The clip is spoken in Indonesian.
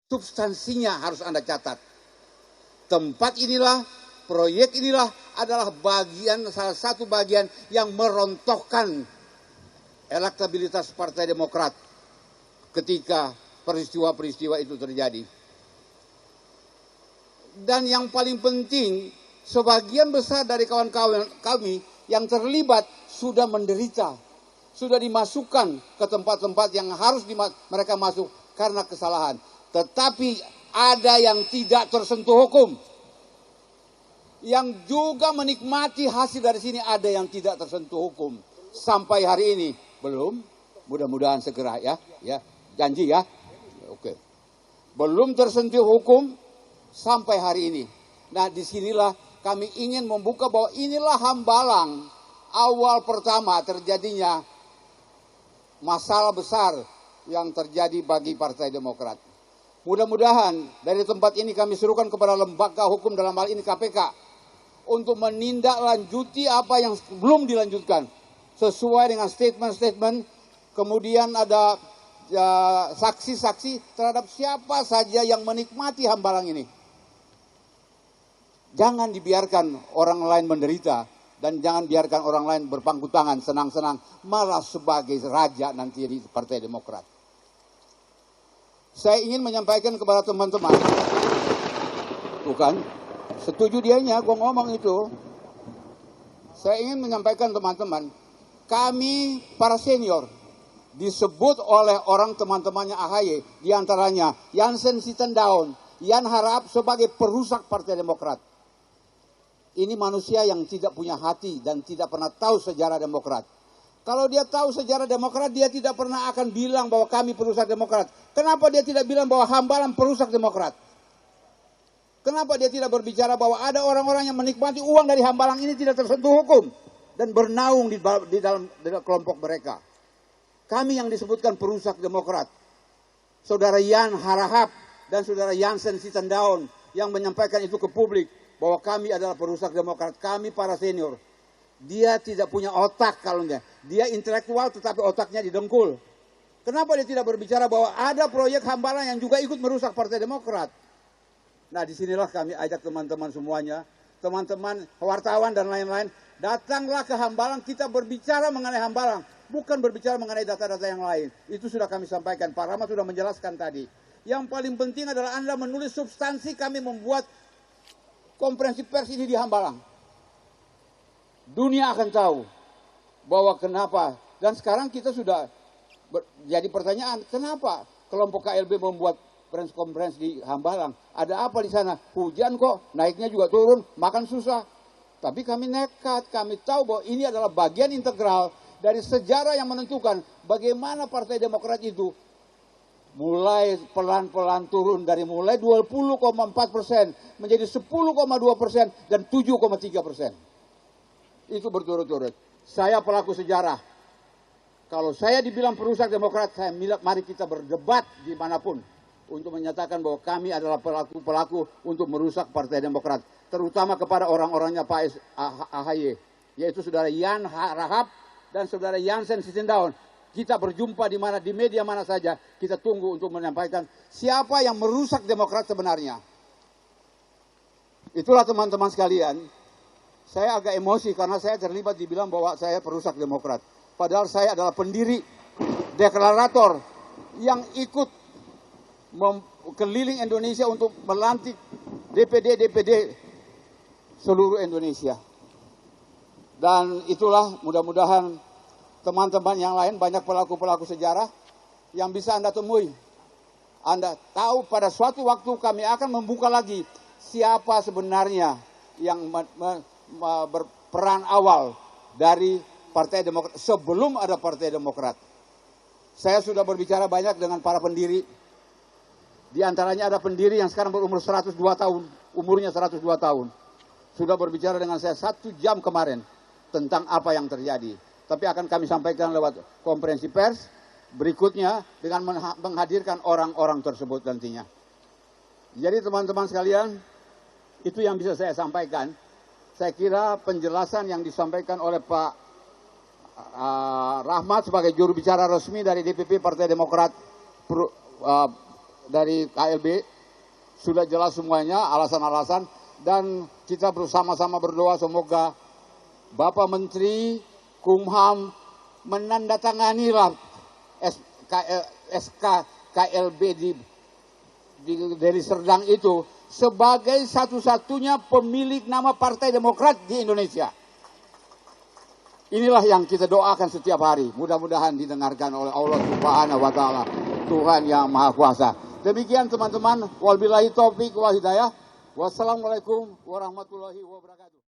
substansinya harus Anda catat. Tempat inilah, proyek inilah adalah salah satu bagian yang merontohkan elektabilitas Partai Demokrat ketika peristiwa-peristiwa itu terjadi. Dan yang paling penting, sebagian besar dari kawan-kawan kami yang terlibat sudah menderita, sudah dimasukkan ke tempat-tempat yang harus mereka masuk karena kesalahan. Tetapi ada yang tidak tersentuh hukum. Yang juga menikmati hasil dari sini ada yang tidak tersentuh hukum. Sampai hari ini belum, mudah-mudahan segera ya. Janji ya. Oke. Belum tersentuh hukum sampai hari ini. Nah, disinilah kami ingin membuka bahwa inilah hambalang awal pertama terjadinya masalah besar yang terjadi bagi Partai Demokrat. Mudah-mudahan dari tempat ini kami serukan kepada lembaga hukum, dalam hal ini KPK, untuk menindaklanjuti apa yang belum dilanjutkan sesuai dengan statement-statement. Kemudian ada saksi-saksi terhadap siapa saja yang menikmati hambalang ini. Jangan dibiarkan orang lain menderita dan jangan biarkan orang lain berpangku tangan senang-senang malah sebagai raja nanti di Partai Demokrat. Saya ingin menyampaikan kepada teman-teman, bukan setuju dianya, gua ngomong itu. Saya ingin menyampaikan teman-teman, kami para senior disebut oleh orang teman-temannya AHY, diantaranya Jansen Sittendaun, Jan Harahap sebagai perusak Partai Demokrat. Ini manusia yang tidak punya hati dan tidak pernah tahu sejarah Demokrat. Kalau dia tahu sejarah Demokrat, dia tidak pernah akan bilang bahwa kami perusak Demokrat. Kenapa dia tidak bilang bahwa hambalang perusak Demokrat? Kenapa dia tidak berbicara bahwa ada orang-orang yang menikmati uang dari hambalang ini tidak tersentuh hukum dan bernaung di dalam kelompok mereka? Kami yang disebutkan perusak Demokrat. Saudara Jan Harahap dan saudara Jansen Sittendaun yang menyampaikan itu ke publik bahwa kami adalah perusak Demokrat. Kami para senior. Dia tidak punya otak kalaunya. Dia intelektual tetapi otaknya didengkul. Kenapa dia tidak berbicara bahwa ada proyek hambalang yang juga ikut merusak Partai Demokrat? Nah, disinilah kami ajak teman-teman semuanya, teman-teman wartawan dan lain-lain, datanglah ke hambalang, kita berbicara mengenai hambalang, bukan berbicara mengenai data-data yang lain. Itu sudah kami sampaikan, Pak Rahmat sudah menjelaskan tadi. Yang paling penting adalah Anda menulis substansi kami membuat konferensi pers ini di hambalang. Dunia akan tahu bahwa kenapa. Dan sekarang kita sudah jadi pertanyaan, kenapa kelompok KLB membuat konferensi di hambalang? Ada apa di sana? Hujan kok, naiknya juga turun, makan susah. Tapi kami nekat, kami tahu bahwa ini adalah bagian integral dari sejarah yang menentukan bagaimana Partai Demokrat itu mulai pelan-pelan turun dari mulai 20,4% menjadi 10,2% dan 7,3%. Itu berturut-turut. Saya pelaku sejarah. Kalau saya dibilang perusak Demokrat, saya mari kita berdebat dimanapun untuk menyatakan bahwa kami adalah pelaku-pelaku untuk merusak Partai Demokrat. Terutama kepada orang-orangnya Pak AHY, yaitu saudara Jan Harahap dan saudara Jansen Sittendaun. Kita berjumpa di media mana saja, kita tunggu untuk menyampaikan siapa yang merusak Demokrat sebenarnya. Itulah teman-teman sekalian. Saya agak emosi karena saya terlibat dibilang bahwa saya perusak Demokrat. Padahal saya adalah pendiri, deklarator yang ikut keliling Indonesia untuk melantik DPD seluruh Indonesia. Dan itulah mudah-mudahan teman-teman yang lain, banyak pelaku-pelaku sejarah yang bisa Anda temui. Anda tahu pada suatu waktu kami akan membuka lagi siapa sebenarnya yang berperan awal dari Partai Demokrat sebelum ada Partai Demokrat. Saya sudah berbicara banyak dengan para pendiri. Di antaranya ada pendiri yang sekarang berumur 102 tahun, umurnya 102 tahun. Sudah berbicara dengan saya 1 jam kemarin tentang apa yang terjadi. Tapi akan kami sampaikan lewat konferensi pers berikutnya dengan menghadirkan orang-orang tersebut nantinya. Jadi teman-teman sekalian, itu yang bisa saya sampaikan. Saya kira penjelasan yang disampaikan oleh Pak Rahmat sebagai juru bicara resmi dari DPP Partai Demokrat dari KLB, sudah jelas semuanya alasan-alasan, dan kita bersama-sama berdoa semoga Bapak Menteri Kumham menandatanganilah SK KLB dari Serdang itu sebagai satu-satunya pemilik nama Partai Demokrat di Indonesia. Inilah yang kita doakan setiap hari. Mudah-mudahan didengarkan oleh Allah Subhanahu wa Ta'ala, Tuhan yang Maha Kuasa. Demikian teman-teman. Wabillahi taufiq wal hidayah. Wassalamualaikum warahmatullahi wabarakatuh.